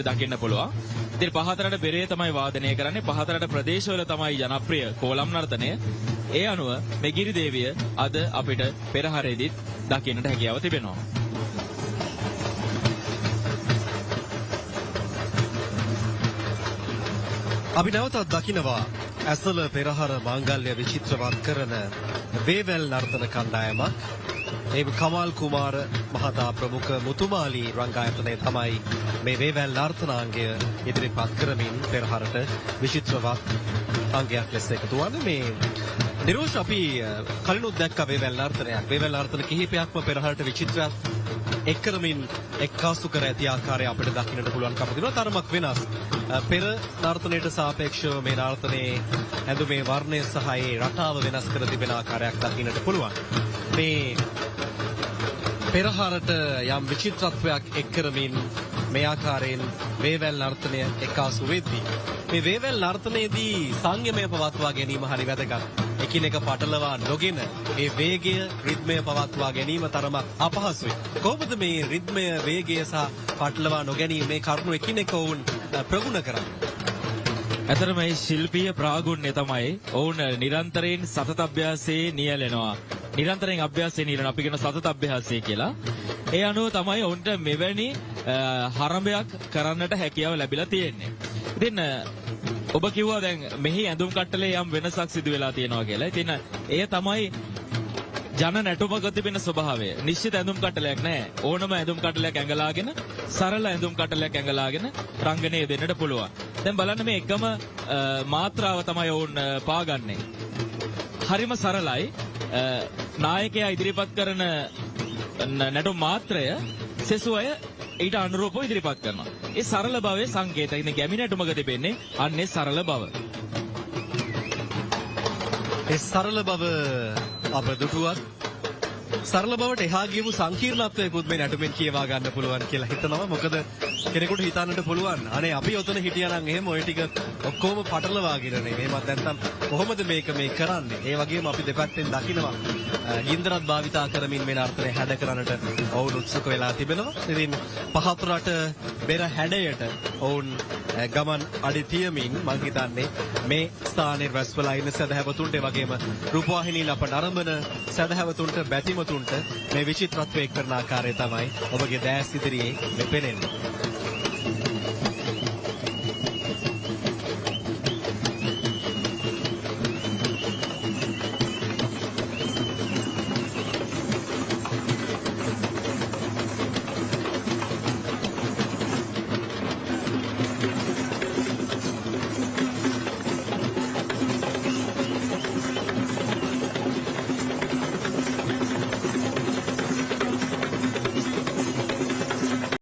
දකින්න පුළුවන්. ඉතින් පහතරට බෙරේ තමයි වාදනය කරන්නේ. පහතරට ප්‍රදේශවල තමයි ජනප්‍රිය කෝලම් නර්තනය. ඒ අනුව මේ ගිරි දේවිය අද අපිට පෙරහරේදීත් දකින්නට හැකියාව තිබෙනවා. අපි නැවතත් දකිනවා ඇසළ පෙරහර මාංගල්‍ය විචිත්‍රවත් කරන වේවැල් නර්තන කණ්ඩායමක්. ඒ කමල් කුමාර මහතා ප්‍රමුඛ මුතුමාලි රංගායතනය තමයි මේ වේවැල් නර්තනාංගය ඉදිරිපත් කරමින් පෙරහරට විචිත්‍රවත් අංගයක් ලෙස එකතු වන්නේ. මේ නිරෝෂ් අපි කලිනුත් දැක්ක වේවැල් නර්තනයක්. වේවැල් නර්තන කිහිපයක්ම පෙරහරට විචිත්‍රයක් එක් කරමින් එක්කාසු කර ඇති ආකාරය අපිට දකින්නට පුළුවන්කම තිබෙනවා. තරමක් වෙනස්. පෙර නර්තනයට සාපේක්ෂව මේ නර්තනයේ ඇඳුමේ වර්ණය සහ ඒ රටාව වෙනස් කර තිබෙන ආකාරයක් දකින්නට පුළුවන්. මේ පෙරහරට යම් විචිත්‍රත්වයක් එක් කරමින් මේ ආකාරයෙන් වේවැල් නර්තනය එක්කාසු වෙද්දී මේ වේවැල් නර්තනයේදී සංයමය පවත්වා ගැනීම හරි වැදගත්. එකිනෙක පටලවා නොගෙන ඒ වේගය රිද්මය පවත්වා ගැනීම තරමක් අපහසුයි. කොහොමද මේ රිද්මය වේගය සහ පටලවා නොගැනීම මේ කරුණු එකිනෙක වුන් ප්‍රගුණ කරන්නේ? ඇතර මේ ශිල්පීය ප්‍රාගුණ්‍ය තමයි ඔවුන් නිරන්තරයෙන් සතත අභ්‍යාසයේ නියැලෙනවා. නිරන්තරයෙන් අභ්‍යාසයේ නියැලෙන අපි කියන සතත අභ්‍යාසය කියලා. ඒ අනුව තමයි ඔවුන්ට මෙවැනි හරඹයක් කරන්නට හැකියාව ලැබිලා තියෙන්නේ. ඉතින් ඔබ කිව්වා දැන් මෙහි ඇඳුම් කට්ටලේ යම් වෙනසක් සිදු වෙලා තියෙනවා කියලා. ඉතින් එය තමයි ජන නැටුමක තිබෙන ස්වභාවය. නිශ්චිත ඇඳුම් කට්ටලයක් නැහැ. ඕනම ඇඳුම් කට්ටලයක් ඇඟලාගෙන සරල ඇඳුම් කට්ටලයක් ඇඟලාගෙන රංගනය දෙන්නට පුළුවන්. දැන් බලන්න මේ එකම මාත්‍රාව තමයි ඔවුන් පාගන්නේ. හරිම සරලයි. නායකයා ඉදිරිපත් කරන නැටුම් මාත්‍රය සෙසු අය ඊට අනුරූපව ඉදිරිපත් කරනවා. ඒ සරල භාවයේ සංකේතය. ඉතින් ගැමි නැටුමක තිබෙන්නේ අන්නේ සරල බව. ඒ සරල බව අප දුටුවත් සරල බවට එහා ගියපු සංකීර්ණත්වයකුත් මේ නැටුමෙන් කියවා ගන්න පුළුවන් කියලා හිතනවා. මොකද කෙනෙකුට හිතන්නට පුළුවන් අනේ අපි ඔතන හිටියා නම් එහෙම ඔය ටික ඔක්කොම පටලවාගෙනනේ. එහෙමත් නැත්නම් කොහොමද මේක මේ කරන්නේ? ඒ වගේම අපි දෙපැත්තෙන් දකිනවා ගින්දරත් භාවිතා කරමින් මේ නර්තනය හැඩ කරන්නට ඔවුන් උත්සුක වෙලා තිබෙනවා. ඉතින් පහතුරට බෙර හැඩයට ඔවුන් ගමන් අඩි තියමින් මම හිතන්නේ මේ ස්ථානයේ රැස්වලා ඉන්න සදහැවතුන්ට ඒ වගේම රූපවාහිනී අප නරඹන සදහැවතුන්ට බැතිමතුන්ට මේ විචිත්‍රත්වයේ කරන ආකාරය තමයි ඔබගේ දැස් ඉදිරියේ මේ පෙනෙන්නේ.